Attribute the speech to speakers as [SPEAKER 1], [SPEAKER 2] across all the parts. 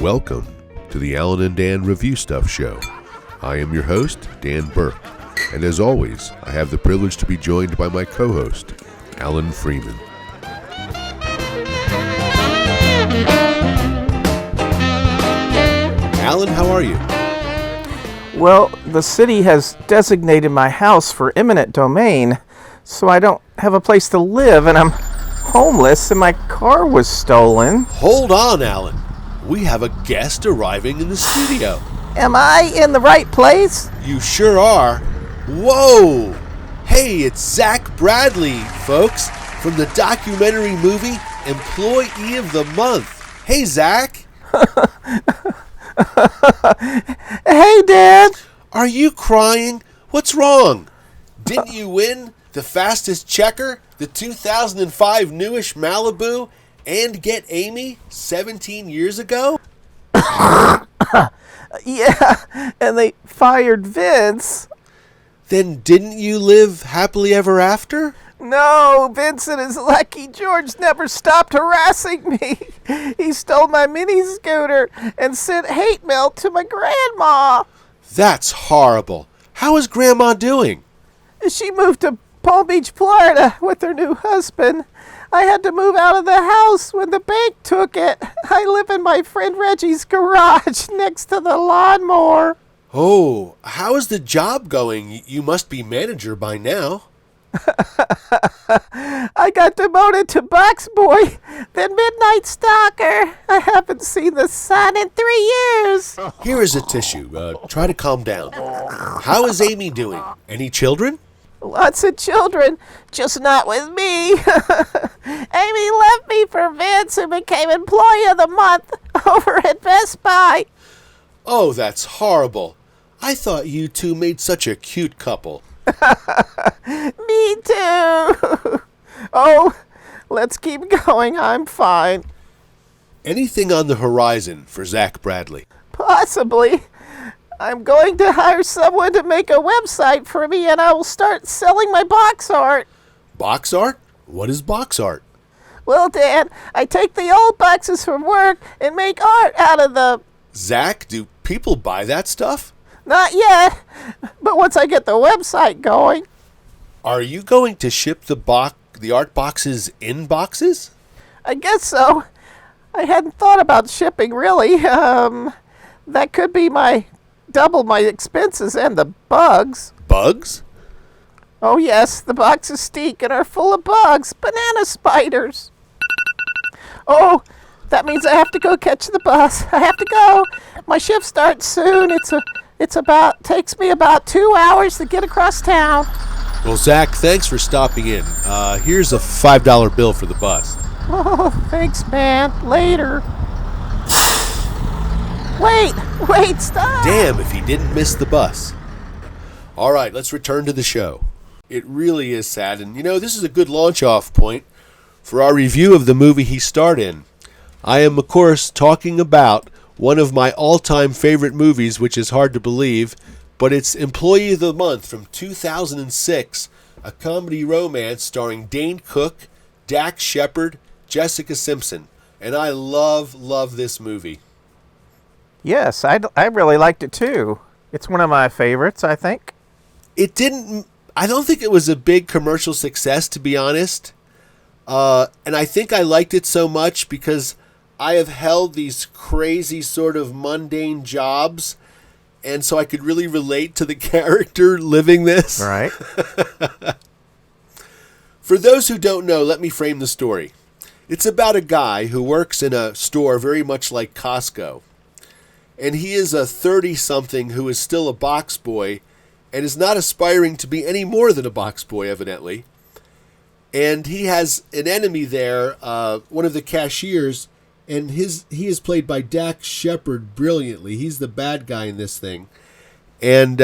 [SPEAKER 1] Welcome to the Alan and Dan Review Stuff Show. I am your host, Dan Burke, and as always, I have the privilege to be joined by my co-host, Alan Freeman. Alan, how are you?
[SPEAKER 2] Well, the city has designated my house for eminent domain, so I don't have a place to live, and I'm homeless, and my car was stolen.
[SPEAKER 1] Hold on, Alan. We have a guest arriving in the studio.
[SPEAKER 2] Am I in the right place?
[SPEAKER 1] You sure are. Whoa! Hey, it's Zack Bradly, folks, from the documentary movie Employee of the Month. Hey, Zack.
[SPEAKER 2] Hey, Dad.
[SPEAKER 1] Are you crying? What's wrong? Didn't you win the fastest checker, the 2005 newish Malibu, and get Amy 17 years ago?
[SPEAKER 2] Yeah, and they fired Vince.
[SPEAKER 1] Then didn't you live happily ever after?
[SPEAKER 2] No, Vince and his Lucky George never stopped harassing me. He stole my mini scooter and sent hate mail to my grandma.
[SPEAKER 1] That's horrible. How is Grandma doing?
[SPEAKER 2] She moved to Palm Beach, Florida with her new husband. I had to move out of the house when the bank took it. I live in my friend Reggie's garage next to the lawnmower.
[SPEAKER 1] Oh, how is the job going? You must be manager by now.
[SPEAKER 2] I got demoted to box boy, then midnight stalker. I haven't seen the sun in 3 years.
[SPEAKER 1] Here is a tissue. Try to calm down. How is Amy doing? Any children?
[SPEAKER 2] Lots of children, just not with me. Amy left me for Vince, who became Employee of the Month over at Best Buy.
[SPEAKER 1] Oh, that's horrible. I thought you two made such a cute couple.
[SPEAKER 2] Me too. Oh, let's keep going. I'm fine.
[SPEAKER 1] Anything on the horizon for Zack Bradly?
[SPEAKER 2] Possibly. I'm going to hire someone to make a website for me, and I will start selling my box art.
[SPEAKER 1] Box art? What is box art?
[SPEAKER 2] Well, Dad, I take the old boxes from work and make art out of them.
[SPEAKER 1] Zack, do people buy that stuff?
[SPEAKER 2] Not yet, but once I get the website going.
[SPEAKER 1] Are you going to ship the art boxes in boxes?
[SPEAKER 2] I guess so. I hadn't thought about shipping, really. That could be double my expenses and the bugs.
[SPEAKER 1] Bugs?
[SPEAKER 2] Oh, yes, the boxes stink and are full of bugs. Banana spiders. Oh, that means I have to go catch the bus. I have to go. My shift starts soon. Takes me about 2 hours to get across town.
[SPEAKER 1] Well, Zack, thanks for stopping in. Here's a $5 bill for the bus.
[SPEAKER 2] Oh, thanks, man. Later. Wait, stop.
[SPEAKER 1] Damn if he didn't miss the bus. All right, let's return to the show. It really is sad, and this is a good launch-off point for our review of the movie he starred in. I am, of course, talking about one of my all-time favorite movies, which is hard to believe, but it's Employee of the Month from 2006, a comedy romance starring Dane Cook, Dax Shepard, Jessica Simpson, and I love this movie.
[SPEAKER 2] Yes, I really liked it too. It's one of my favorites, I think.
[SPEAKER 1] I don't think it was a big commercial success, to be honest. And I think I liked it so much because I have held these crazy sort of mundane jobs, and so I could really relate to the character living this.
[SPEAKER 2] Right.
[SPEAKER 1] For those who don't know, let me frame the story. It's about a guy who works in a store very much like Costco. And he is a 30-something who is still a box boy and is not aspiring to be any more than a box boy, evidently. And he has an enemy there, one of the cashiers, and he is played by Dax Shepard brilliantly. He's the bad guy in this thing. And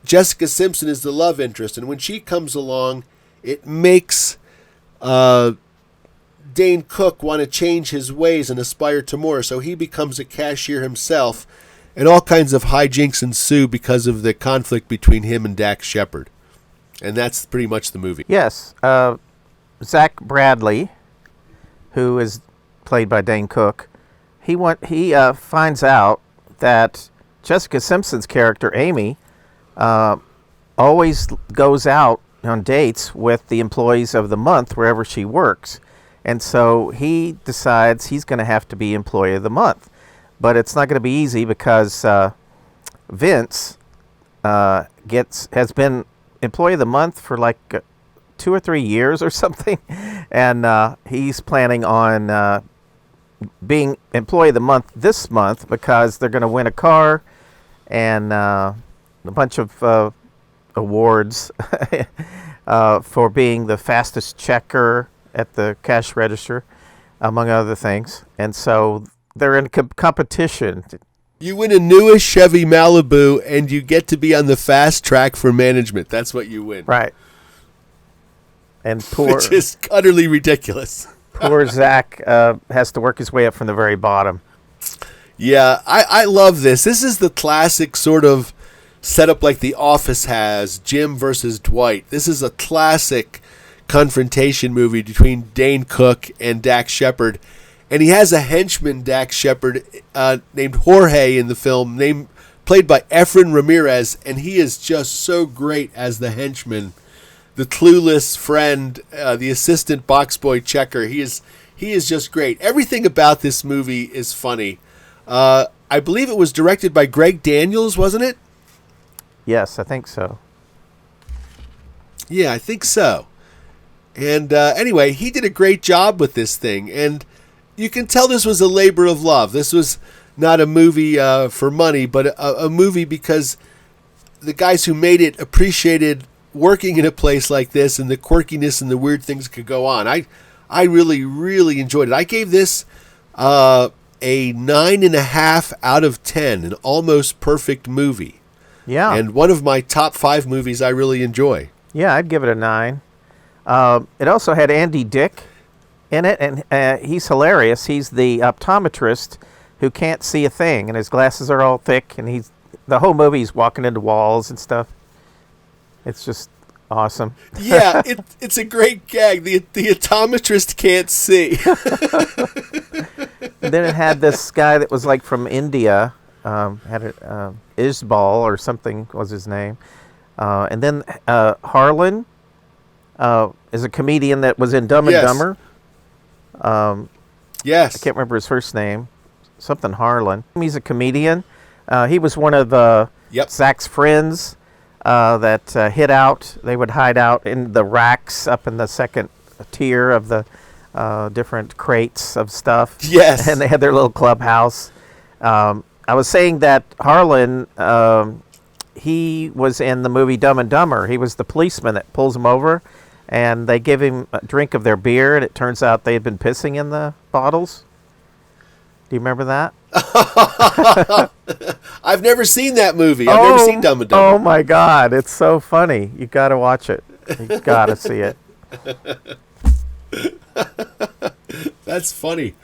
[SPEAKER 1] Jessica Simpson is the love interest. And when she comes along, it makes Dane Cook want to change his ways and aspire to more, so he becomes a cashier himself, and all kinds of hijinks ensue because of the conflict between him and Dax Shepard. And that's pretty much the movie.
[SPEAKER 2] Yes, Zack Bradly, who is played by Dane Cook, he finds out that Jessica Simpson's character Amy always goes out on dates with the employees of the month wherever she works, and so he decides he's going to have to be employee of the month. But it's not going to be easy because Vince has been employee of the month for like 2 or 3 years or something, and he's planning on being employee of the month this month because they're going to win a car and a bunch of awards for being the fastest checker at the cash register, among other things. And so they're in competition.
[SPEAKER 1] You win a newish Chevy Malibu, and you get to be on the fast track for management. That's what you win.
[SPEAKER 2] Right. And
[SPEAKER 1] which is utterly ridiculous.
[SPEAKER 2] Poor Zack has to work his way up from the very bottom.
[SPEAKER 1] Yeah, I love this. This is the classic sort of setup like The Office has, Jim versus Dwight. This is a classic confrontation movie between Dane Cook and Dax Shepard. And he has a henchman, Dax Shepard, named Jorge in the film, played by Efren Ramirez, and he is just so great as the henchman, the clueless friend, the assistant box boy checker. He is just great. Everything about this movie is funny. I believe it was directed by Greg Daniels, wasn't it?
[SPEAKER 2] Yes, I think so.
[SPEAKER 1] Yeah, I think so. And anyway, he did a great job with this thing, and you can tell this was a labor of love. This was not a movie for money, but a movie because the guys who made it appreciated working in a place like this and the quirkiness and the weird things that could go on. I really, really enjoyed it. I gave this a 9.5 out of 10, an almost perfect movie.
[SPEAKER 2] Yeah.
[SPEAKER 1] And one of my top 5 movies I really enjoy.
[SPEAKER 2] Yeah, I'd give it a 9. It also had Andy Dick in it, and he's hilarious. He's the optometrist who can't see a thing, and his glasses are all thick, and the whole movie he's walking into walls and stuff. It's just awesome.
[SPEAKER 1] Yeah, it's a great gag. The optometrist can't see.
[SPEAKER 2] And then it had this guy that was like from India, Isbal or something was his name. And then Harlan is a comedian that was in Dumb and Dumber.
[SPEAKER 1] Yes.
[SPEAKER 2] I can't remember his first name. Something Harlan. He's a comedian. He was one of Zach's friends that hid out. They would hide out in the racks up in the second tier of the different crates of stuff.
[SPEAKER 1] Yes.
[SPEAKER 2] And they had their little clubhouse. I was saying that Harlan, he was in the movie Dumb and Dumber. He was the policeman that pulls him over, and they give him a drink of their beer, and it turns out they had been pissing in the bottles. Do you remember that?
[SPEAKER 1] I've never seen that movie. I've never seen Dumb and Dumber.
[SPEAKER 2] Oh, my God. It's so funny. You got to watch it. You got to see it.
[SPEAKER 1] That's funny.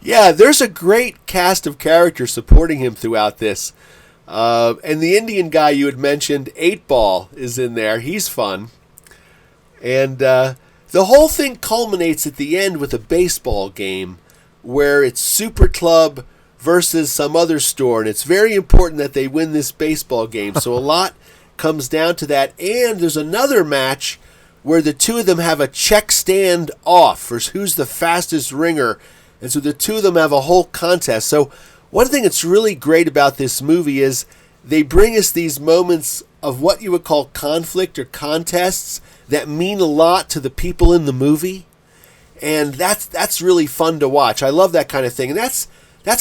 [SPEAKER 1] Yeah, there's a great cast of characters supporting him throughout this. And the Indian guy you had mentioned, 8-Ball, is in there. He's fun. And the whole thing culminates at the end with a baseball game where it's Super Club versus some other store. And it's very important that they win this baseball game. So a lot comes down to that. And there's another match where the two of them have a check stand off for who's the fastest ringer. And so the two of them have a whole contest. So one thing that's really great about this movie is they bring us these moments of what you would call conflict or contests that mean a lot to the people in the movie. And that's really fun to watch. I love that kind of thing. And that's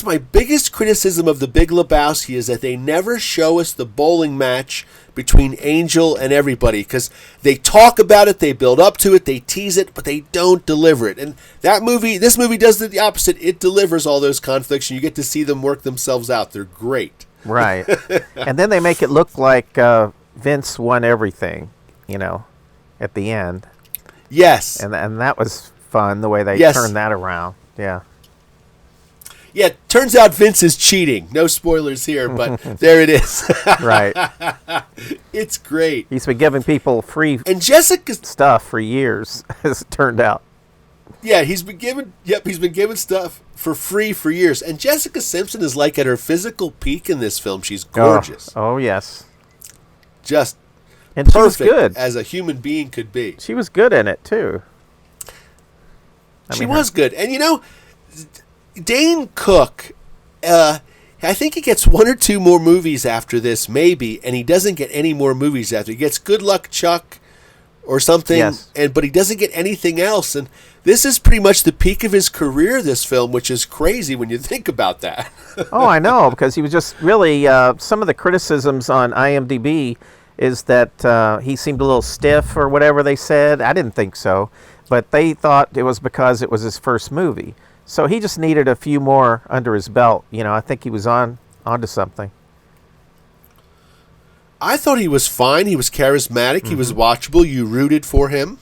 [SPEAKER 1] my biggest criticism of The Big Lebowski is that they never show us the bowling match between Angel and everybody, because they talk about it, they build up to it, they tease it, but they don't deliver it. And this movie does the opposite. It delivers all those conflicts, and you get to see them work themselves out. They're great.
[SPEAKER 2] Right. And then they make it look like Vince won everything, at the end.
[SPEAKER 1] Yes.
[SPEAKER 2] And that was fun, the way they turned that around. Yeah.
[SPEAKER 1] Yeah, turns out Vince is cheating. No spoilers here, but there it is.
[SPEAKER 2] Right.
[SPEAKER 1] It's great.
[SPEAKER 2] He's been giving people free
[SPEAKER 1] and Jessica
[SPEAKER 2] stuff for years, as it turned out.
[SPEAKER 1] Yeah, he's been given stuff for free for years. And Jessica Simpson is like at her physical peak in this film. She's gorgeous.
[SPEAKER 2] Oh yes.
[SPEAKER 1] Just
[SPEAKER 2] And she was
[SPEAKER 1] perfect
[SPEAKER 2] good.
[SPEAKER 1] as a human being could be.
[SPEAKER 2] She was good in it too.
[SPEAKER 1] She was good. And Dane Cook, I think he gets one or two more movies after this, maybe, and he doesn't get any more movies after. He gets Good Luck Chuck or something,
[SPEAKER 2] Yes.
[SPEAKER 1] but he doesn't get anything else. And this is pretty much the peak of his career, this film, which is crazy when you think about that.
[SPEAKER 2] Oh, I know, because he was just really, some of the criticisms on IMDb is that he seemed a little stiff or whatever they said. I didn't think so, but they thought it was because it was his first movie. So he just needed a few more under his belt. I think he was onto something.
[SPEAKER 1] I thought he was fine. He was charismatic. Mm-hmm. He was watchable. You rooted for him.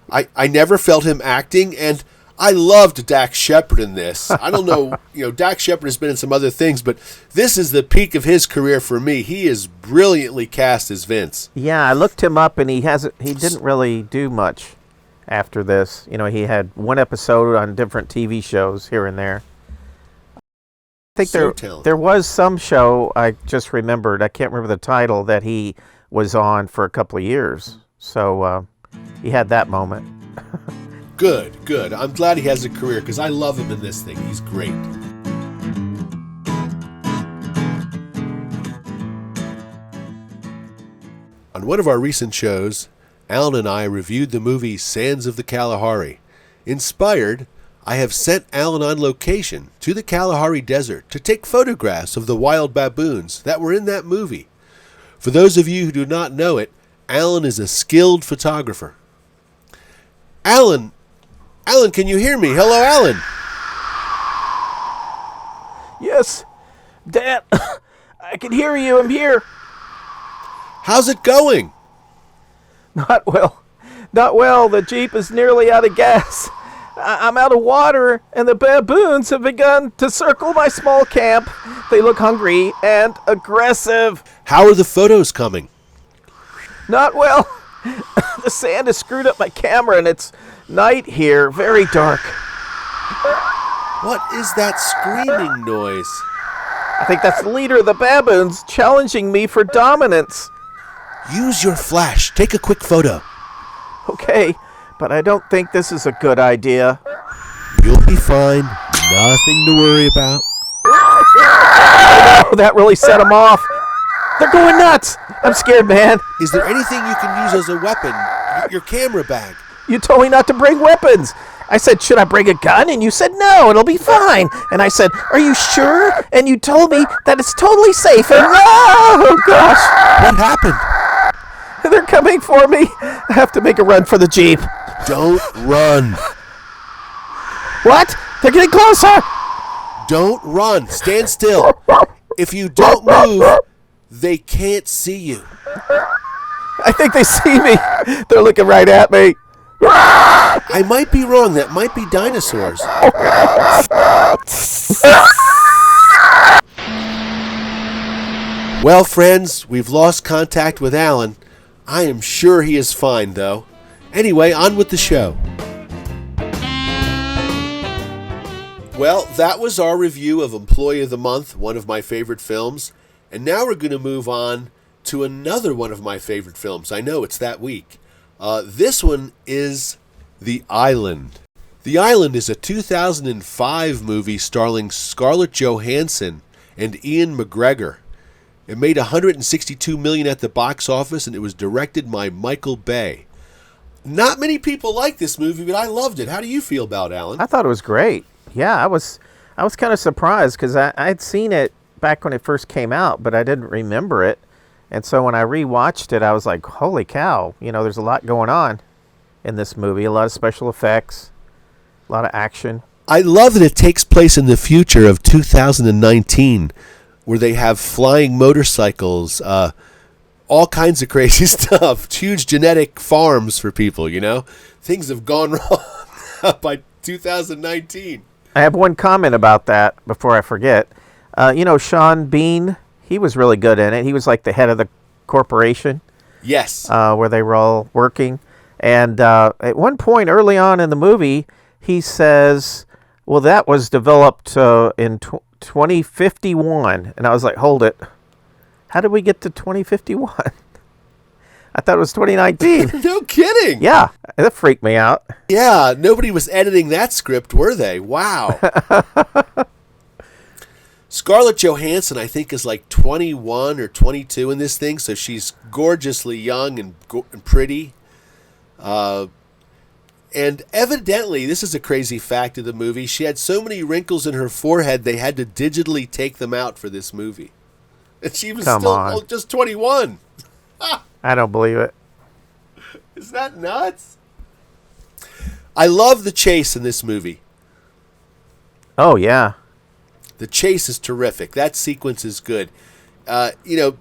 [SPEAKER 1] I never felt him acting, and I loved Dax Shepard in this. I don't know, Dax Shepard has been in some other things, but this is the peak of his career for me. He is brilliantly cast as Vince.
[SPEAKER 2] Yeah, I looked him up, and he didn't really do much after this. He had one episode on different TV shows here and there. I think there was some show I just remembered. I can't remember the title that he was on for a couple of years. So he had that moment.
[SPEAKER 1] Good. I'm glad he has a career because I love him in this thing. He's great. On one of our recent shows, Alan and I reviewed the movie Sands of the Kalahari. Inspired, I have sent Alan on location to the Kalahari Desert to take photographs of the wild baboons that were in that movie. For those of you who do not know it, Alan is a skilled photographer. Alan, can you hear me? Hello, Alan.
[SPEAKER 2] Yes, Dad, I can hear you. I'm here.
[SPEAKER 1] How's it going?
[SPEAKER 2] Not well. The Jeep is nearly out of gas. I'm out of water, and the baboons have begun to circle my small camp. They look hungry and aggressive.
[SPEAKER 1] How are the photos coming?
[SPEAKER 2] Not well. The sand has screwed up my camera, and it's night here, very dark.
[SPEAKER 1] What is that screaming noise?
[SPEAKER 2] I think that's the leader of the baboons challenging me for dominance.
[SPEAKER 1] Use your flash. Take a quick photo.
[SPEAKER 2] Okay, but I don't think this is a good idea.
[SPEAKER 1] You'll be fine. Nothing to worry about.
[SPEAKER 2] Oh, that really set them off. They're going nuts. I'm scared, man.
[SPEAKER 1] Is there anything you can use as a weapon? Your camera bag.
[SPEAKER 2] You told me not to bring weapons. I said, should I bring a gun? And you said, no, it'll be fine. And I said, are you sure? And you told me that it's totally safe. And oh, gosh.
[SPEAKER 1] What happened?
[SPEAKER 2] They're coming for me. I have to make a run for the Jeep.
[SPEAKER 1] Don't run.
[SPEAKER 2] What? They're getting closer.
[SPEAKER 1] Don't run. Stand still. If you don't move, they can't see you.
[SPEAKER 2] I think they see me. They're looking right at me.
[SPEAKER 1] I might be wrong. That might be dinosaurs. Well, friends, we've lost contact with Alan. I am sure he is fine, though. Anyway, on with the show. Well, that was our review of Employee of the Month, one of my favorite films. And now we're going to move on to another one of my favorite films. I know, it's that week. This one is The Island. The Island is a 2005 movie starring Scarlett Johansson and Ian McGregor. It made $162 million at the box office, and it was directed by Michael Bay. Not many people like this movie, but I loved it. How do you feel about it, Alan?
[SPEAKER 2] I thought it was great. Yeah, I was kind of surprised because I'd seen it back when it first came out, but I didn't remember it. And so when I rewatched it, I was like, holy cow, there's a lot going on in this movie. A lot of special effects, a lot of action.
[SPEAKER 1] I love that it takes place in the future of 2019, where they have flying motorcycles, all kinds of crazy stuff, huge genetic farms for people, Things have gone wrong by 2019.
[SPEAKER 2] I have one comment about that before I forget. Sean Bean, he was really good in it. He was like the head of the corporation.
[SPEAKER 1] Yes.
[SPEAKER 2] Where they were all working. And at one point early on in the movie, he says, well, that was developed in 2051. And I was like, hold it. How did we get to 2051? I thought it was 2019.
[SPEAKER 1] No kidding.
[SPEAKER 2] Yeah, that freaked me out.
[SPEAKER 1] Yeah, nobody was editing that script, were they? Wow. Scarlett Johansson, I think, is like 21 or 22 in this thing, so she's gorgeously young and pretty. And evidently, this is a crazy fact of the movie, she had so many wrinkles in her forehead, they had to digitally take them out for this movie. And she was still just 21.
[SPEAKER 2] I don't believe it.
[SPEAKER 1] Is that nuts? I love the chase in this movie.
[SPEAKER 2] Oh, yeah.
[SPEAKER 1] The chase is terrific. That sequence is good.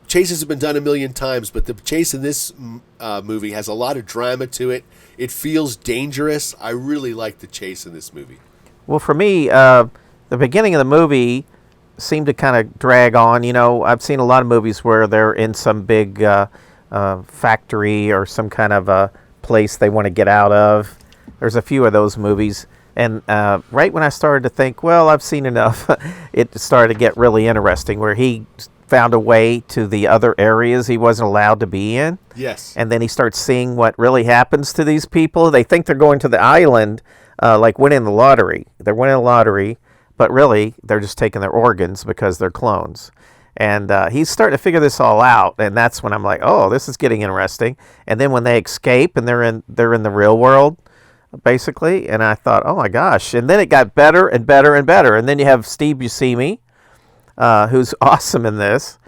[SPEAKER 1] Chases have been done a million times, but the chase in this movie has a lot of drama to it. It feels dangerous. I really like the chase in this movie.
[SPEAKER 2] Well, for me, the beginning of the movie seemed to kind of drag on. You know, I've seen a lot of movies where they're in some big factory or some kind of a place they want to get out of. There's a few of those movies. And right when I started to think, well, I've seen enough, it started to get really interesting, where he found a way to the other areas he wasn't allowed to be in.
[SPEAKER 1] Yes.
[SPEAKER 2] And then he starts seeing what really happens to these people. They think they're going to the island, like winning the lottery. They're winning the lottery, but really they're just taking their organs because they're clones. And he's starting to figure this all out, and that's when I'm like, oh, this is getting interesting. And then when they escape and they're in the real world, basically, and I thought, oh my gosh. And then it got better and better and better. And then you have Steve Buscemi, who's awesome in this,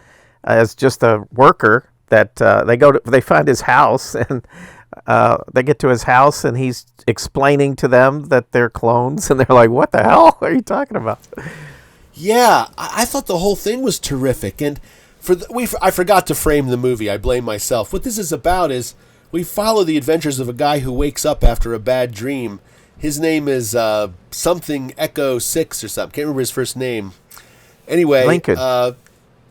[SPEAKER 2] as just a worker that they find his house, and they get to his house, and he's explaining to them that they're clones, and they're like, what the hell are you talking about?
[SPEAKER 1] Yeah, I thought the whole thing was terrific. And I forgot to frame the movie. I blame myself. What this is about is we follow the adventures of a guy who wakes up after a bad dream. His name is something Echo 6 or something. Can't remember his first name. Anyway, Lincoln,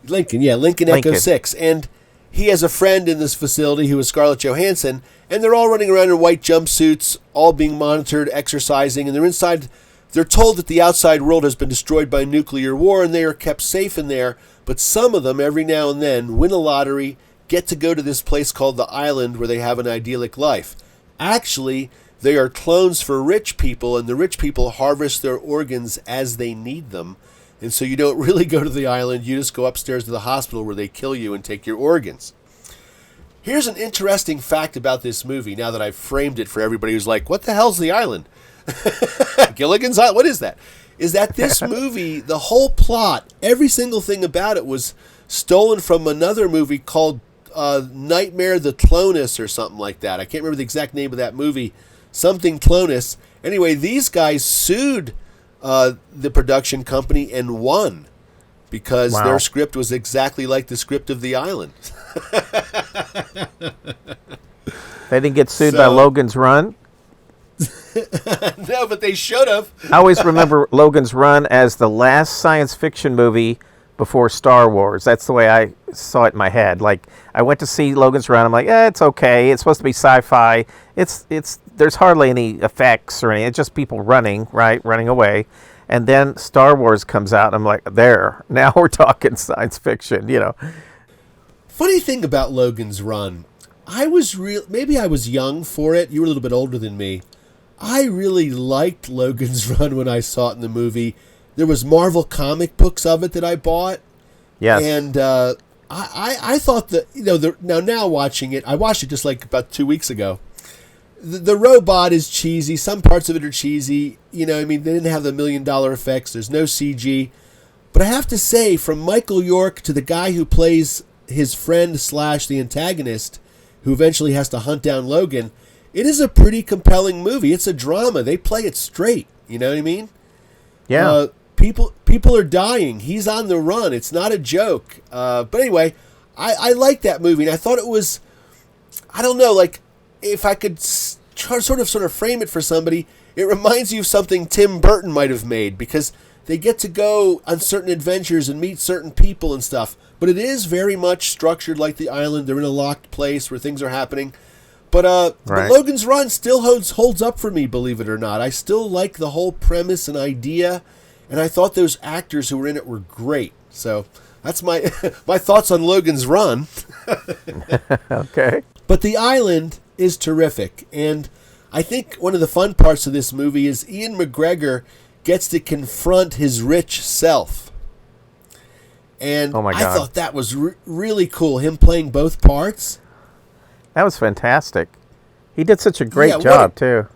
[SPEAKER 1] Echo 6. And he has a friend in this facility who is Scarlett Johansson, and they're all running around in white jumpsuits, all being monitored, exercising, and they're inside. They're told that the outside world has been destroyed by nuclear war, and they are kept safe in there, but some of them, every now and then, win a lottery, get to go to this place called the Island where they have an idyllic life. Actually, they are clones for rich people, and the rich people harvest their organs as they need them. And so you don't really go to the island, you just go upstairs to the hospital where they kill you and take your organs. Here's an interesting fact about this movie, now that I've framed it for everybody who's like, what the hell's the island? Gilligan's Island, what is that? Is that this movie, the whole plot, every single thing about it was stolen from another movie called Nightmare the Clonus or something like that. I can't remember the exact name of that movie. Something Clonus. Anyway, these guys sued the production company and won because their script was exactly like the script of The Island.
[SPEAKER 2] They didn't get sued by Logan's Run?
[SPEAKER 1] No, but they should have.
[SPEAKER 2] I always remember Logan's Run as the last science fiction movie before Star Wars. That's the way I saw it in my head. Like, I went to see Logan's Run. I'm like, it's okay. It's supposed to be sci-fi. There's hardly any effects or anything. It's just people running away. And then Star Wars comes out, and I'm like, now we're talking science fiction, you know.
[SPEAKER 1] Funny thing about Logan's Run, maybe I was young for it. You were a little bit older than me. I really liked Logan's Run when I saw it in the movie. There was Marvel comic books of it that I bought.
[SPEAKER 2] Yes.
[SPEAKER 1] And I thought that, now watching it, I watched it just like about 2 weeks ago. The robot is cheesy. Some parts of it are cheesy. They didn't have the $1 million effects. There's no CG. But I have to say, from Michael York to the guy who plays his friend / the antagonist, who eventually has to hunt down Logan, it is a pretty compelling movie. It's a drama. They play it straight. You know what I mean?
[SPEAKER 2] Yeah.
[SPEAKER 1] People are dying. He's on the run. It's not a joke. But anyway, I like that movie. And I thought it was, I don't know, like, if I could sort of frame it for somebody, it reminds you of something Tim Burton might have made, because they get to go on certain adventures and meet certain people and stuff. But it is very much structured like The Island. They're in a locked place where things are happening.
[SPEAKER 2] Right.
[SPEAKER 1] Logan's Run still holds up for me, believe it or not. I still like the whole premise and idea, and I thought those actors who were in it were great. So that's my my thoughts on Logan's Run.
[SPEAKER 2] Okay.
[SPEAKER 1] But The Island is terrific, and I think one of the fun parts of this movie is Ian McGregor gets to confront his rich self. And
[SPEAKER 2] Oh my
[SPEAKER 1] I
[SPEAKER 2] God.
[SPEAKER 1] thought that was really cool, him playing both parts.
[SPEAKER 2] That was fantastic. He did such a great
[SPEAKER 1] Yeah,
[SPEAKER 2] job, too.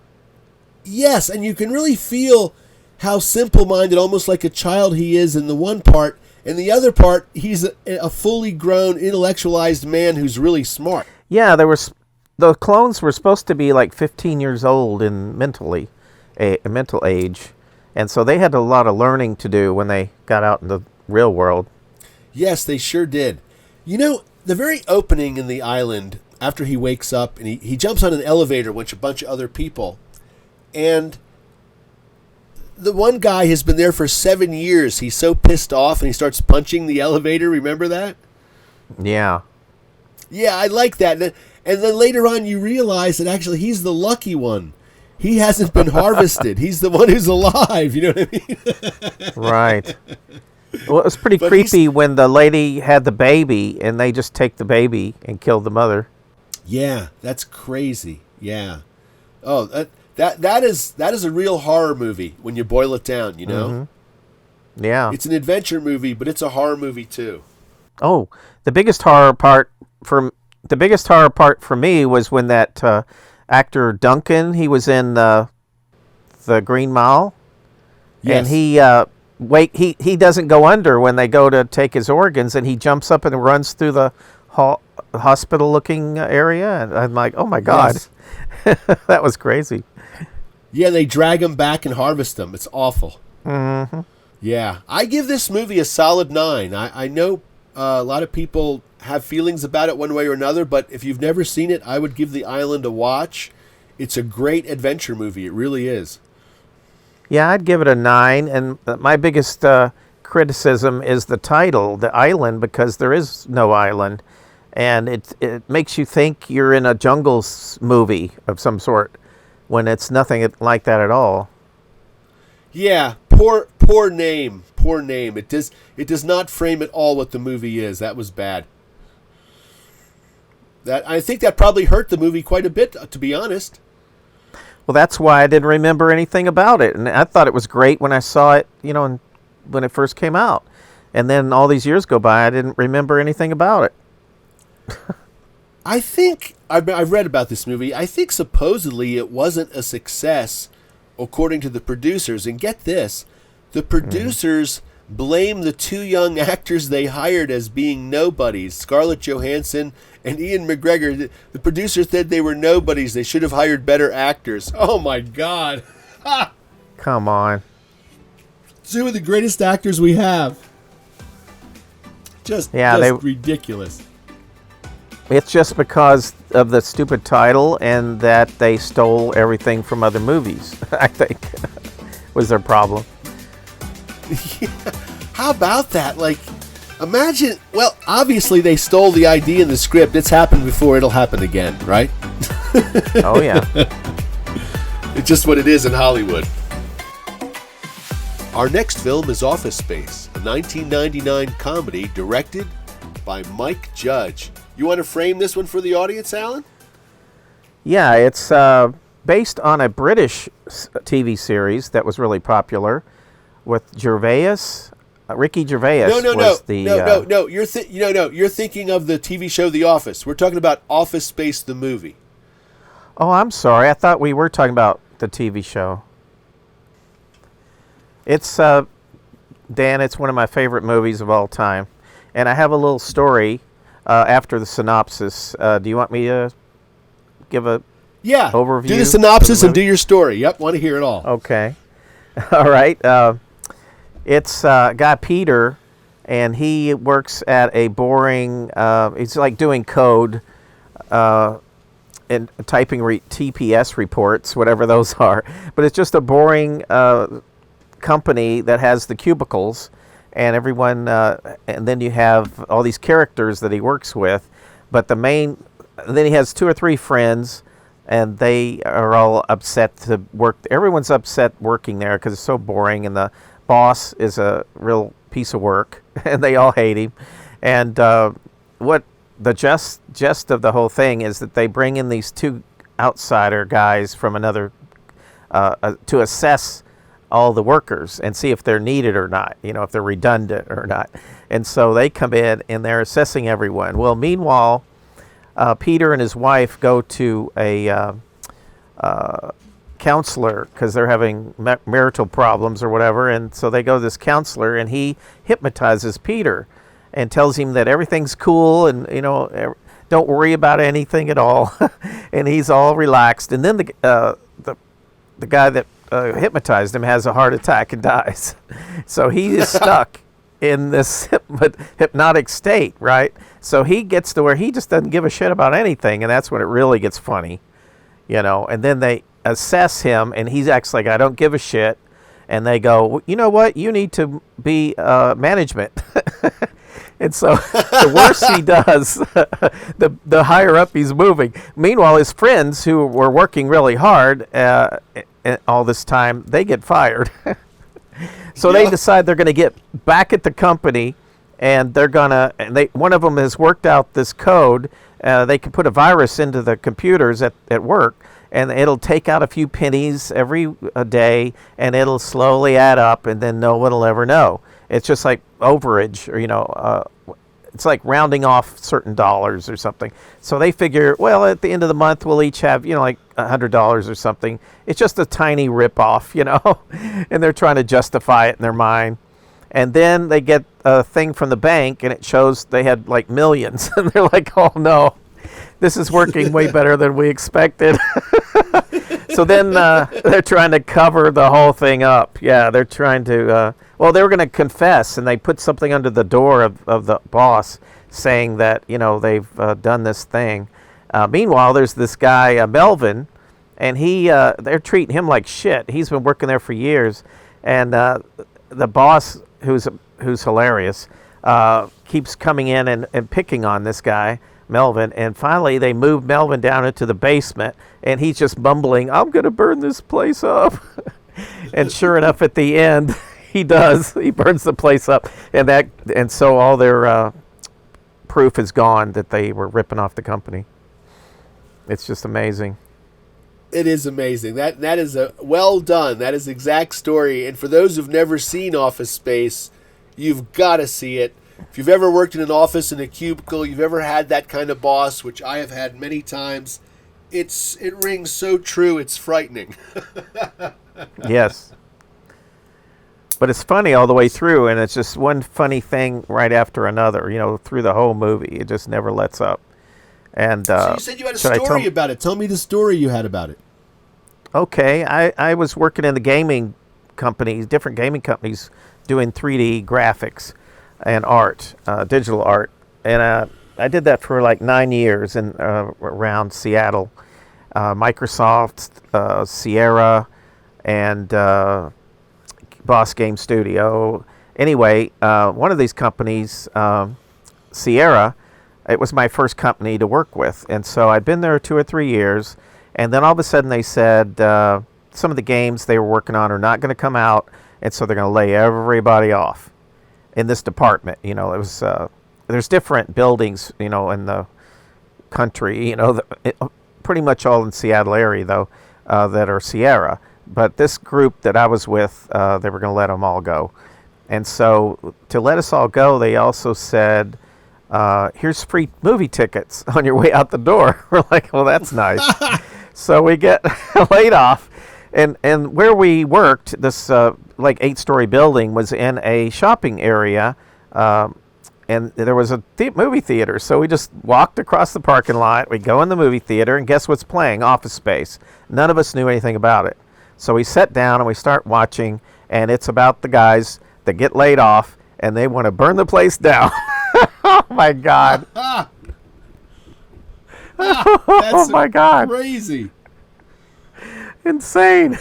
[SPEAKER 1] Yes, and you can really feel how simple-minded, almost like a child he is in the one part. In the other part, he's a fully grown, intellectualized man who's really smart.
[SPEAKER 2] Yeah, the clones were supposed to be like 15 years old in mental age, and so they had a lot of learning to do when they got out in the real world.
[SPEAKER 1] Yes, they sure did. You know, the very opening in The Island, after he wakes up and he jumps on an elevator with a bunch of other people, and the one guy has been there for 7 years. He's so pissed off and he starts punching the elevator. Remember that?
[SPEAKER 2] Yeah.
[SPEAKER 1] Yeah, I like that. And then later on you realize that actually he's the lucky one. He hasn't been harvested. He's the one who's alive. You know what I mean?
[SPEAKER 2] Right. Well, it was pretty creepy when the lady had the baby and they just take the baby and kill the mother.
[SPEAKER 1] Yeah, that's crazy. Yeah. Oh, that is a real horror movie when you boil it down, you know?
[SPEAKER 2] Mm-hmm. Yeah.
[SPEAKER 1] It's an adventure movie, but it's a horror movie too.
[SPEAKER 2] Oh, the biggest horror part for me was when that actor Duncan, he was in the Green Mile.
[SPEAKER 1] Yes.
[SPEAKER 2] And he doesn't go under when they go to take his organs, and he jumps up and runs through the hospital-looking area, and I'm like, oh my God. Yes. That was crazy.
[SPEAKER 1] Yeah, they drag him back and harvest him. It's awful.
[SPEAKER 2] Mm-hmm.
[SPEAKER 1] Yeah, I give this movie a solid 9. I know a lot of people have feelings about it one way or another, but if you've never seen it, I would give The Island a watch. It's a great adventure movie. It really is.
[SPEAKER 2] Yeah, I'd give it a 9, and my biggest criticism is the title, The Island, because there is no island, and it makes you think you're in a jungle movie of some sort when it's nothing like that at all.
[SPEAKER 1] Yeah, poor name. It does not frame at all what the movie is. That was bad. I think that probably hurt the movie quite a bit, to be honest.
[SPEAKER 2] Well, that's why I didn't remember anything about it, and I thought it was great when I saw it, when it first came out. And then all these years go by, I didn't remember anything about it.
[SPEAKER 1] I think I've read about this movie. I think supposedly it wasn't a success, according to the producers. And get this, the producers blame the 2 young actors they hired as being nobodies, Scarlett Johansson and Ian McGregor. The producers said they were nobodies. They should have hired better actors. Oh my God!
[SPEAKER 2] Come on.
[SPEAKER 1] 2 of the greatest actors we have. Just ridiculous.
[SPEAKER 2] It's just because of the stupid title and that they stole everything from other movies, I think, was their problem.
[SPEAKER 1] Yeah. How about that? Like, imagine, well, obviously they stole the idea in the script. It's happened before, it'll happen again, right?
[SPEAKER 2] Oh, yeah.
[SPEAKER 1] It's just what it is in Hollywood. Our next film is Office Space, a 1999 comedy directed by Mike Judge. You want to frame this one for the audience, Alan?
[SPEAKER 2] Yeah, it's based on a British TV series that was really popular with Ricky Gervais.
[SPEAKER 1] No. You're thinking of the TV show The Office. We're talking about Office Space, the movie.
[SPEAKER 2] Oh, I'm sorry. I thought we were talking about the TV show. It's Dan. It's one of my favorite movies of all time, and I have a little story after the synopsis. Do you want me to give a overview?
[SPEAKER 1] Do the synopsis and do your story. Yep, want to hear it all.
[SPEAKER 2] Okay. All right. It's guy Peter, and he works at a boring. He's like doing code and typing TPS reports, whatever those are. But it's just a boring company that has the cubicles, and everyone. And then you have all these characters that he works with. But then he has 2 or 3 friends and they are all upset to work. Everyone's upset working there because it's so boring, and the boss is a real piece of work, and they all hate him. And what the gist of the whole thing is that they bring in these two outsider guys from another to assess all the workers and see if they're needed or not, if they're redundant or not. And so they come in and they're assessing everyone. Well, meanwhile, Peter and his wife go to a counselor because they're having marital problems or whatever. And so they go to this counselor, and he hypnotizes Peter and tells him that everything's cool and, don't worry about anything at all. And he's all relaxed. And then the guy that hypnotized him has a heart attack and dies. So he is stuck in this hypnotic state, right? So he gets to where he just doesn't give a shit about anything, and that's when it really gets funny, And then they assess him, and he acts like, I don't give a shit. And they go, well, you know what? You need to be management. And so the worse he does, the higher up he's moving. Meanwhile, his friends who were working really hard all this time, they get fired. So they decide they're going to get back at the company, and they're going to, one of them has worked out this code. They can put a virus into the computers at work, and it'll take out a few pennies every day, and it'll slowly add up, and then no one will ever know. It's just like overage, or, it's like rounding off certain dollars or something. So they figure, well, at the end of the month, we'll each have, like $100 or something. It's just a tiny ripoff, and they're trying to justify it in their mind. And then they get a thing from the bank, and it shows they had like millions. And they're like, oh, no, this is working way better than we expected. So then they're trying to cover the whole thing up. Yeah, they're trying to, they were going to confess, and they put something under the door of the boss saying that, they've done this thing. Meanwhile, there's this guy, Melvin, and they're treating him like shit. He's been working there for years. And the boss, who's hilarious, keeps coming in and picking on this guy, Melvin, and finally they move Melvin down into the basement, and he's just mumbling, I'm going to burn this place up. And sure enough, at the end, he does. He burns the place up, and so all their proof is gone that they were ripping off the company. It's just amazing.
[SPEAKER 1] It is amazing. That is a well done. That is the exact story. And for those who've never seen Office Space, you've got to see it. If you've ever worked in an office in a cubicle, you've ever had that kind of boss, which I have had many times, it rings so true, it's frightening.
[SPEAKER 2] Yes. But it's funny all the way through, and it's just one funny thing right after another, through the whole movie. It just never lets up. And
[SPEAKER 1] so you said you had a story about it. Tell me the story you had about it.
[SPEAKER 2] Okay. I was working in the gaming companies, different gaming companies, doing 3D graphics and art, digital art. And I did that for like 9 years around Seattle. Microsoft, Sierra, and Boss Game Studio. Anyway, one of these companies, Sierra, it was my first company to work with. And so I'd been there 2 or 3 years. And then all of a sudden they said some of the games they were working on are not going to come out. And so they're going to lay everybody off in this department. It was there's different buildings, in the country, pretty much all in Seattle area, though, that are Sierra. But this group that I was with, they were going to let them all go. And so to let us all go, they also said, here's free movie tickets on your way out the door. We're like, well, that's nice. So we get laid off. And where we worked, this like 8-story building was in a shopping area, and there was a movie theater. So we just walked across the parking lot. We go in the movie theater, and guess what's playing? Office Space. None of us knew anything about it. So we sat down and we start watching, and it's about the guys that get laid off, and they want to burn the place down. Oh my God!
[SPEAKER 1] That's
[SPEAKER 2] my God!
[SPEAKER 1] Crazy.
[SPEAKER 2] Insane.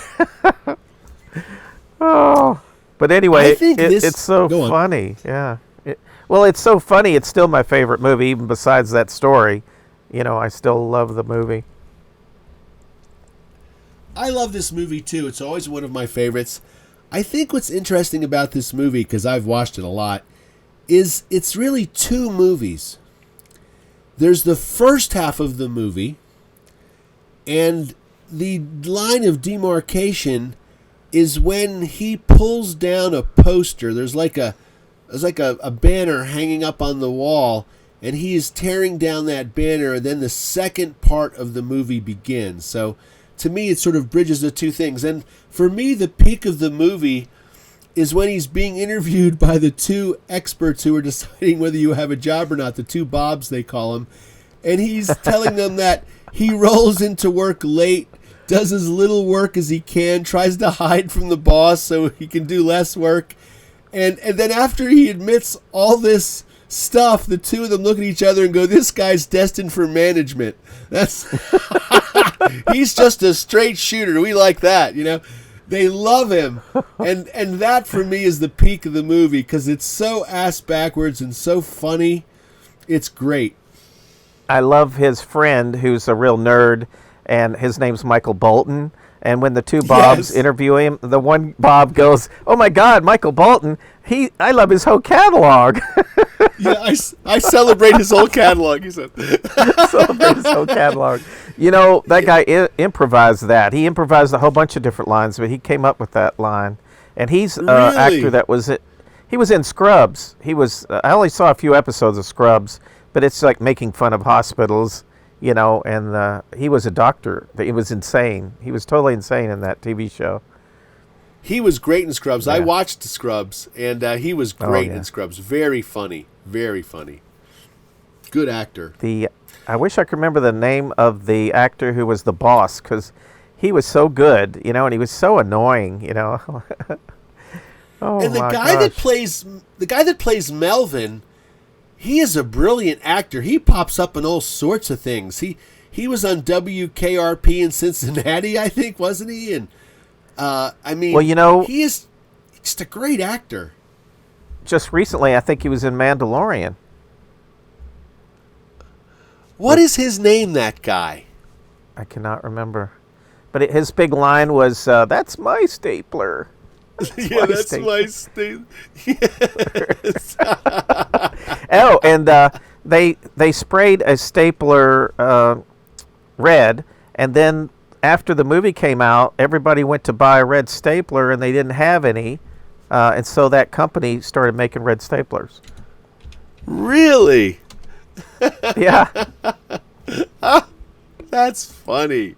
[SPEAKER 2] Oh, but anyway, it's so funny. Yeah. It's so funny. It's still my favorite movie, even besides that story. I still love the movie.
[SPEAKER 1] I love this movie too. It's always one of my favorites. I think what's interesting about this movie, because I've watched it a lot, is it's really two movies. There's the first half of the movie, and the line of demarcation is when he pulls down a poster. There's like a banner hanging up on the wall, and he is tearing down that banner, and then the second part of the movie begins. So to me, it sort of bridges the two things. And for me, the peak of the movie is when he's being interviewed by the two experts who are deciding whether you have a job or not, the two Bobs, they call him. And he's telling them that he rolls into work late, does as little work as he can, tries to hide from the boss so he can do less work. And then after he admits all this stuff, the two of them look at each other and go, this guy's destined for management. That's he's just a straight shooter. We like that, you know. They love him. And that for me is the peak of the movie because it's so ass backwards and so funny. It's great.
[SPEAKER 2] I love his friend who's a real nerd, and his name's Michael Bolton. And when the two Bobs interview him, the one Bob goes, "Oh my God, Michael Bolton! I love his whole catalog."
[SPEAKER 1] Yeah, I celebrate his whole catalog. He said,
[SPEAKER 2] "Celebrate his whole catalog." You know, that guy improvised that. He improvised a whole bunch of different lines, but he came up with that line. And he's an actor that was he was in Scrubs. He was. I only saw a few episodes of Scrubs, but it's like making fun of hospitals. You know, and he was a doctor. He was insane. He was totally insane in that TV show.
[SPEAKER 1] He was great in Scrubs. Yeah. I watched Scrubs, and he was great in Scrubs. Very funny. Very funny. Good actor.
[SPEAKER 2] I wish I could remember the name of the actor who was the boss, because he was so good, you know, and he was so annoying, you know.
[SPEAKER 1] And the guy that plays Melvin, he is a brilliant actor. He pops up in all sorts of things. He was on WKRP in Cincinnati, I think, wasn't he? And I mean,
[SPEAKER 2] well, you know,
[SPEAKER 1] he is just a great actor.
[SPEAKER 2] Just recently, I think he was in Mandalorian.
[SPEAKER 1] What is his name, that guy?
[SPEAKER 2] I cannot remember. But his big line was, "That's my stapler."
[SPEAKER 1] That's my stapler. Yes.
[SPEAKER 2] Oh, and they sprayed a stapler red, and then after the movie came out, everybody went to buy a red stapler, and they didn't have any, and so that company started making red staplers.
[SPEAKER 1] Really?
[SPEAKER 2] Yeah.
[SPEAKER 1] That's funny.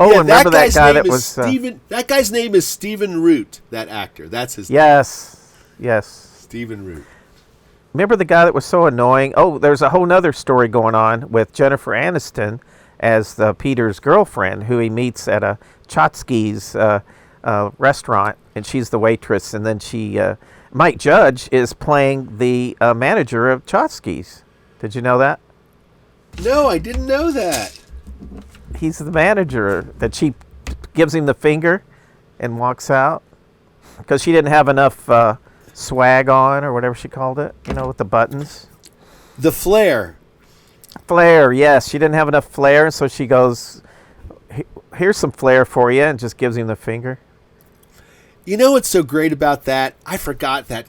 [SPEAKER 2] Oh, yeah, remember that guy that was
[SPEAKER 1] Stephen? That guy's name is Stephen Root. That actor. That's his name.
[SPEAKER 2] Yes.
[SPEAKER 1] Stephen Root.
[SPEAKER 2] Remember the guy that was so annoying? Oh, there's a whole nother story going on with Jennifer Aniston as Peter's girlfriend, who he meets at a Chotsky's restaurant, and she's the waitress, and then Mike Judge is playing the manager of Chotsky's. Did you know that?
[SPEAKER 1] No, I didn't know that.
[SPEAKER 2] He's the manager that she gives him the finger and walks out because she didn't have enough swag on, or whatever she called it, you know, with the buttons.
[SPEAKER 1] The flair.
[SPEAKER 2] Flair, yes. She didn't have enough flair, so she goes, "Here's some flair for you," and just gives him the finger.
[SPEAKER 1] You know what's so great about that? I forgot that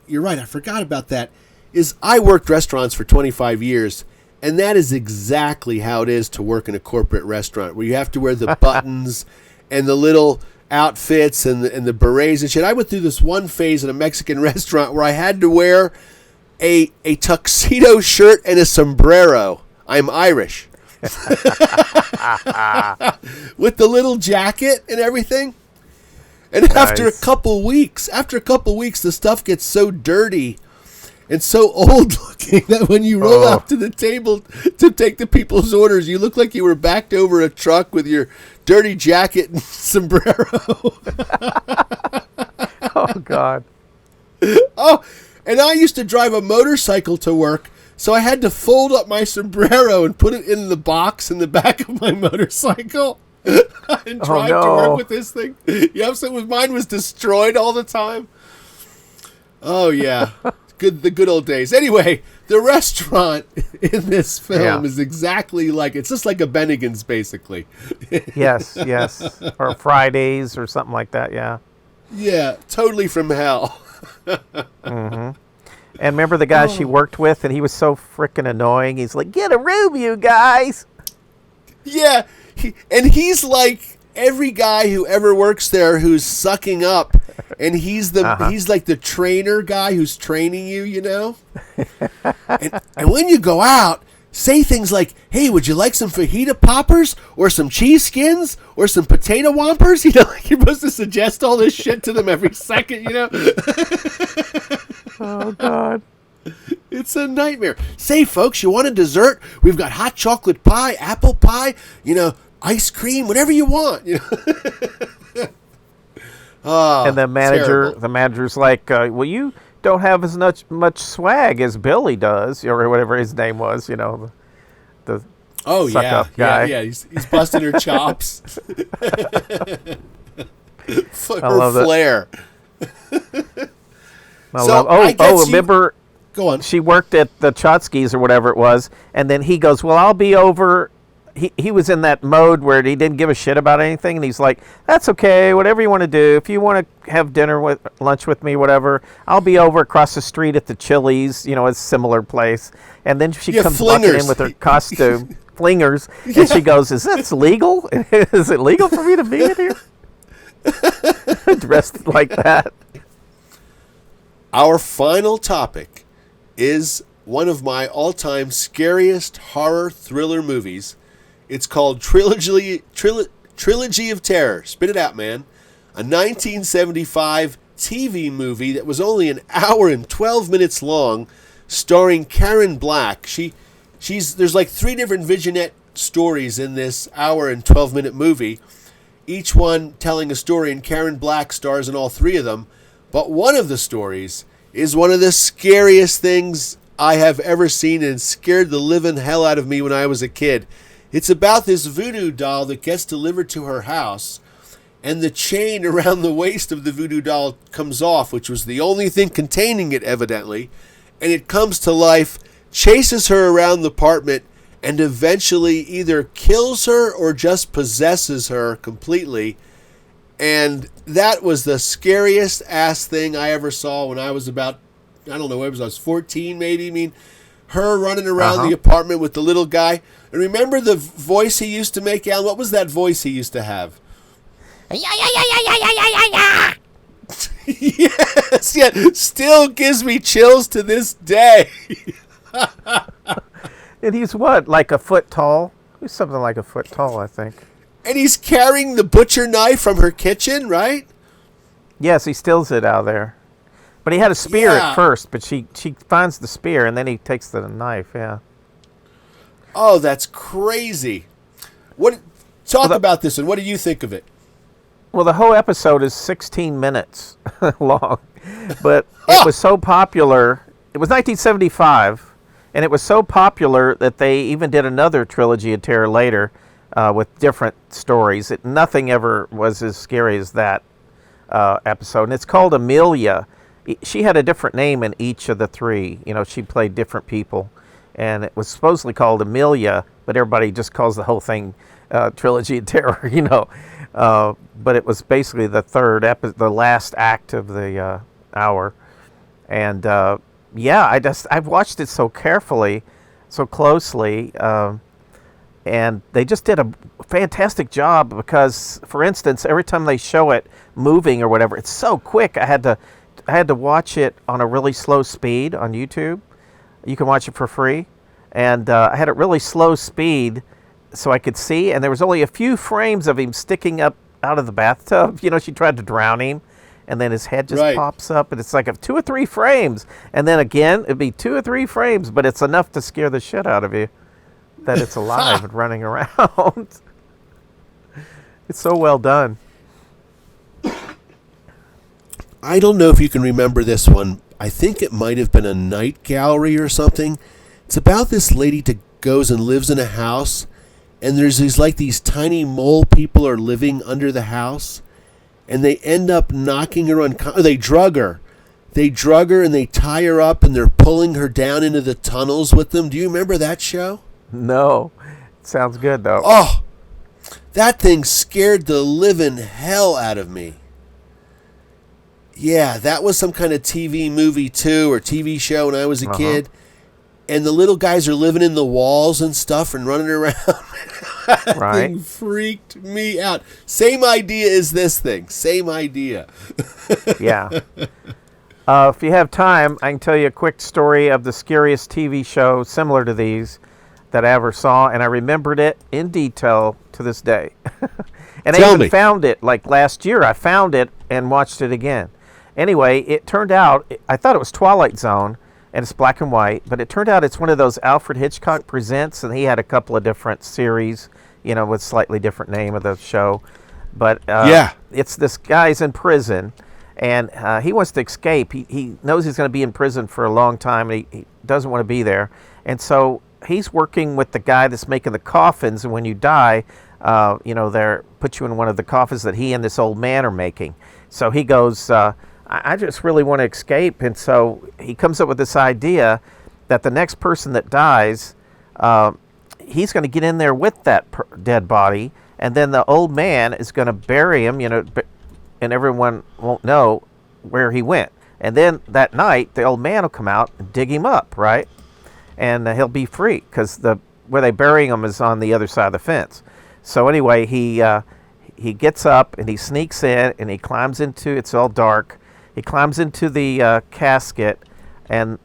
[SPEAKER 1] you're right, I forgot about that, is I worked restaurants for 25 years, and that is exactly how it is to work in a corporate restaurant, where you have to wear the buttons and the little outfits and the berets and shit. I went through this one phase in a Mexican restaurant where I had to wear a tuxedo shirt and a sombrero. I'm Irish. With the little jacket and everything. And
[SPEAKER 2] nice.
[SPEAKER 1] after a couple weeks, the stuff gets so dirty and so old looking that when you roll up to the table to take the people's orders, you look like you were backed over a truck with your dirty jacket and sombrero.
[SPEAKER 2] Oh, God.
[SPEAKER 1] Oh, and I used to drive a motorcycle to work, so I had to fold up my sombrero and put it in the box in the back of my motorcycle and drive to work with this thing. Yep, so mine was destroyed all the time. Oh, yeah. the good old days. Anyway, the restaurant in this film is exactly like, it's just like a Bennigan's, basically.
[SPEAKER 2] Yes. Or Fridays or something like that, yeah.
[SPEAKER 1] Yeah, totally from hell.
[SPEAKER 2] And remember the guy she worked with, and he was so freaking annoying. He's like, get a room, you guys.
[SPEAKER 1] Yeah, he's like every guy who ever works there who's sucking up, and he's like the trainer guy who's training you, you know? and when you go out, say things like, hey, would you like some fajita poppers or some cheese skins or some potato whompers? You know, like you're supposed to suggest all this shit to them every second, you know?
[SPEAKER 2] Oh, God.
[SPEAKER 1] It's a nightmare. Say, folks, you want a dessert? We've got hot chocolate pie, apple pie, you know, ice cream, whatever you want. You know?
[SPEAKER 2] And the manager's like, well, you don't have as much swag as Billy does, or whatever his name was, you know, the suck-up guy.
[SPEAKER 1] Yeah, he's busting her chops. Her flair.
[SPEAKER 2] Remember,
[SPEAKER 1] go on.
[SPEAKER 2] She worked at the Chotskys or whatever it was, and then he goes, well, I'll be over. He was in that mode where he didn't give a shit about anything, and he's like, that's okay, whatever you want to do. If you want to have lunch with me, whatever, I'll be over across the street at the Chili's, you know, a similar place. And then she comes walking in with her costume, flingers, and she goes, is this legal? Is it legal for me to be in here? Dressed like that.
[SPEAKER 1] Our final topic is one of my all-time scariest horror thriller movies. It's called Trilogy of Terror. Spit it out, man. A 1975 TV movie that was only an hour and 12 minutes long, starring Karen Black. There's like 3 different vignette stories in this hour and 12-minute movie, each one telling a story, and Karen Black stars in all 3 of them. But one of the stories is one of the scariest things I have ever seen, and scared the living hell out of me when I was a kid. It's about this voodoo doll that gets delivered to her house, and the chain around the waist of the voodoo doll comes off, which was the only thing containing it, evidently, and it comes to life, chases her around the apartment, and eventually either kills her or just possesses her completely. And that was the scariest ass thing I ever saw when I was about, I don't know, I was 14 maybe. I mean, her running around the apartment with the little guy. And remember the voice he used to make, Alan? What was that voice he used to have? Yes, yeah, still gives me chills to this day.
[SPEAKER 2] And he's what, like a foot tall? He's something like a foot tall, I think.
[SPEAKER 1] And he's carrying the butcher knife from her kitchen, right?
[SPEAKER 2] Yes, he steals it out of there. But he had a spear at first, but she finds the spear, and then he takes the knife, yeah.
[SPEAKER 1] Oh, that's crazy. Talk about this, and what do you think of it?
[SPEAKER 2] Well, the whole episode is 16 minutes long, but it was so popular. It was 1975, and it was so popular that they even did another Trilogy of Terror later with different stories. Nothing ever was as scary as that episode, and it's called Amelia. She had a different name in each of the 3. You know, she played different people, and it was supposedly called Amelia, but everybody just calls the whole thing Trilogy of Terror, you know. But it was basically the the last act of the hour. And I've watched it so carefully, so closely, and they just did a fantastic job because, for instance, every time they show it moving or whatever, it's so quick. I had to watch it on a really slow speed on YouTube. You can watch it for free. And I had it really slow speed so I could see. And there was only a few frames of him sticking up out of the bathtub. You know, she tried to drown him. And then his head just pops up. And it's like 2 or 3 frames. And then again, it'd be 2 or 3 frames. But it's enough to scare the shit out of you that it's alive and running around. It's so well done.
[SPEAKER 1] I don't know if you can remember this one. I think it might have been a night gallery or something. It's about this lady that goes and lives in a house, and there's these tiny mole people are living under the house, and they end up knocking her unconscious. They drug her. They drug her and they tie her up and they're pulling her down into the tunnels with them. Do you remember that show?
[SPEAKER 2] No. Sounds good, though.
[SPEAKER 1] Oh, that thing scared the living hell out of me. Yeah, that was some kind of TV movie too, or TV show when I was a kid. And the little guys are living in the walls and stuff and running around. That thing freaked me out. Same idea as this thing. Same idea.
[SPEAKER 2] Yeah. If you have time, I can tell you a quick story of the scariest TV show similar to these that I ever saw, and I remembered it in detail to this day. And I even found it, like last year, I found it and watched it again. Anyway, it turned out, I thought it was Twilight Zone, and it's black and white, but it turned out it's one of those Alfred Hitchcock Presents, and he had a couple of different series, with slightly different name of the show. But it's this guy's in prison, and he wants to escape. He knows he's going to be in prison for a long time, and he doesn't want to be there. And so he's working with the guy that's making the coffins, and when you die, they put you in one of the coffins that he and this old man are making. So he goes, I just really want to escape. And so he comes up with this idea that the next person that dies, he's going to get in there with that dead body, and then the old man is going to bury him, and everyone won't know where he went. And then that night, the old man will come out and dig him up, right? And he'll be free, because where they bury him is on the other side of the fence. So anyway, he gets up and he sneaks in and he climbs into, it's all dark, he climbs into the casket and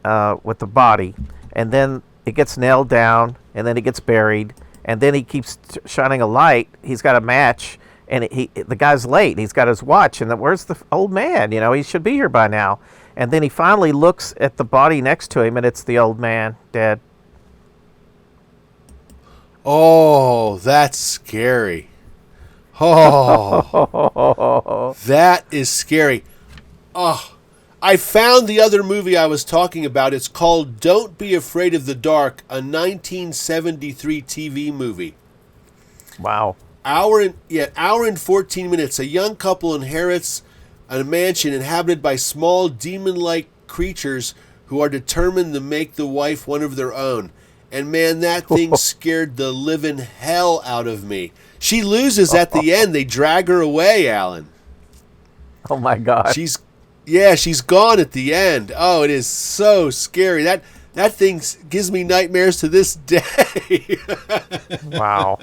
[SPEAKER 2] with the body, and then it gets nailed down, and then he gets buried, and then he keeps shining a light. He's got a match, and the guy's late. He's got his watch, and where's the old man? He should be here by now. And then he finally looks at the body next to him, and it's the old man dead.
[SPEAKER 1] Oh, that's scary. Oh, that is scary. Oh, I found the other movie I was talking about. It's called Don't Be Afraid of the Dark, a 1973 TV movie.
[SPEAKER 2] Wow.
[SPEAKER 1] Hour and 14 minutes. A young couple inherits a mansion inhabited by small demon-like creatures who are determined to make the wife one of their own. And man, that thing scared the living hell out of me. She loses at the end. They drag her away, Alan.
[SPEAKER 2] Oh my God.
[SPEAKER 1] She's gone at the end. Oh, it is so scary. That thing gives me nightmares to this day.
[SPEAKER 2] Wow.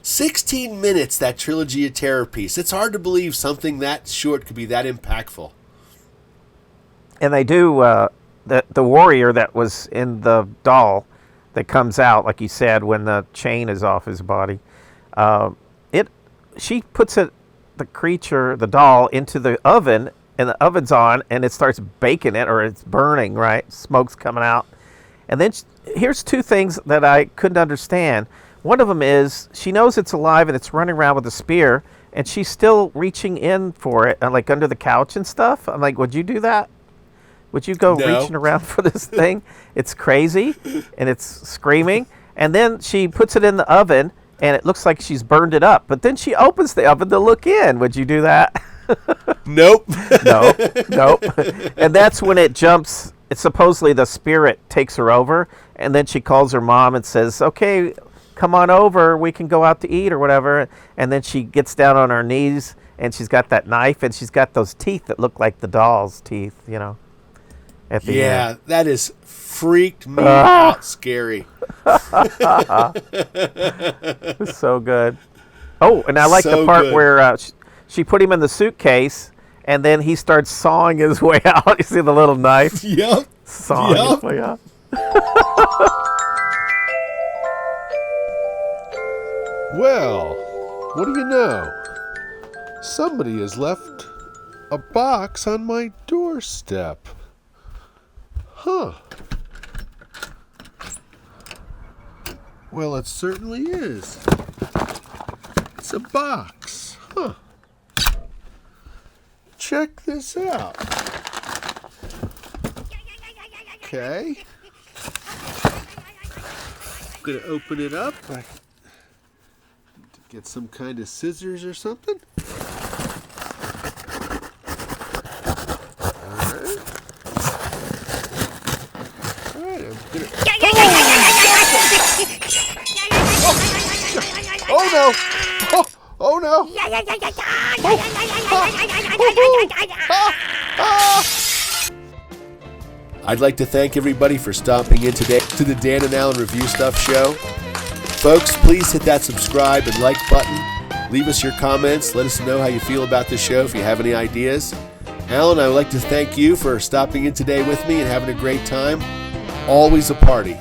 [SPEAKER 1] 16 minutes, that Trilogy of Terror piece. It's hard to believe something that short could be that impactful.
[SPEAKER 2] And they do, the warrior that was in the doll that comes out, like you said, when the chain is off his body, she puts the doll, into the oven, and the oven's on, and it starts baking it, or it's burning, right? Smoke's coming out. And then here's two things that I couldn't understand. One of them is she knows it's alive and it's running around with a spear, and she's still reaching in for it, like under the couch and stuff. I'm like, would you do that? Would you go reaching around for this thing? It's crazy, and it's screaming. And then she puts it in the oven, and it looks like she's burned it up. But then she opens the oven to look in. Would you do that?
[SPEAKER 1] Nope.
[SPEAKER 2] Nope. And that's when it jumps. It's supposedly the spirit takes her over, and then she calls her mom and says, okay, come on over, we can go out to eat or whatever. And then she gets down on her knees, and she's got that knife, and she's got those teeth that look like the doll's teeth, at the end.
[SPEAKER 1] That is freaked me out scary.
[SPEAKER 2] It's so good. Oh, and I like the part where she put him in the suitcase, and then he starts sawing his way out. You see the little knife?
[SPEAKER 1] Yep.
[SPEAKER 2] Sawing his way out.
[SPEAKER 1] Well, what do you know? Somebody has left a box on my doorstep. Huh. Well, it certainly is. It's a box. Huh. Check this out. Okay. I'm going to open it up. I need to get some kind of scissors or something. Oh no! I'd like to thank everybody for stopping in today to the Dan and Alan Review Stuff show. Folks, please hit that subscribe and like button. Leave us your comments. Let us know how you feel about the show if you have any ideas. Alan, I would like to thank you for stopping in today with me and having a great time. Always a party.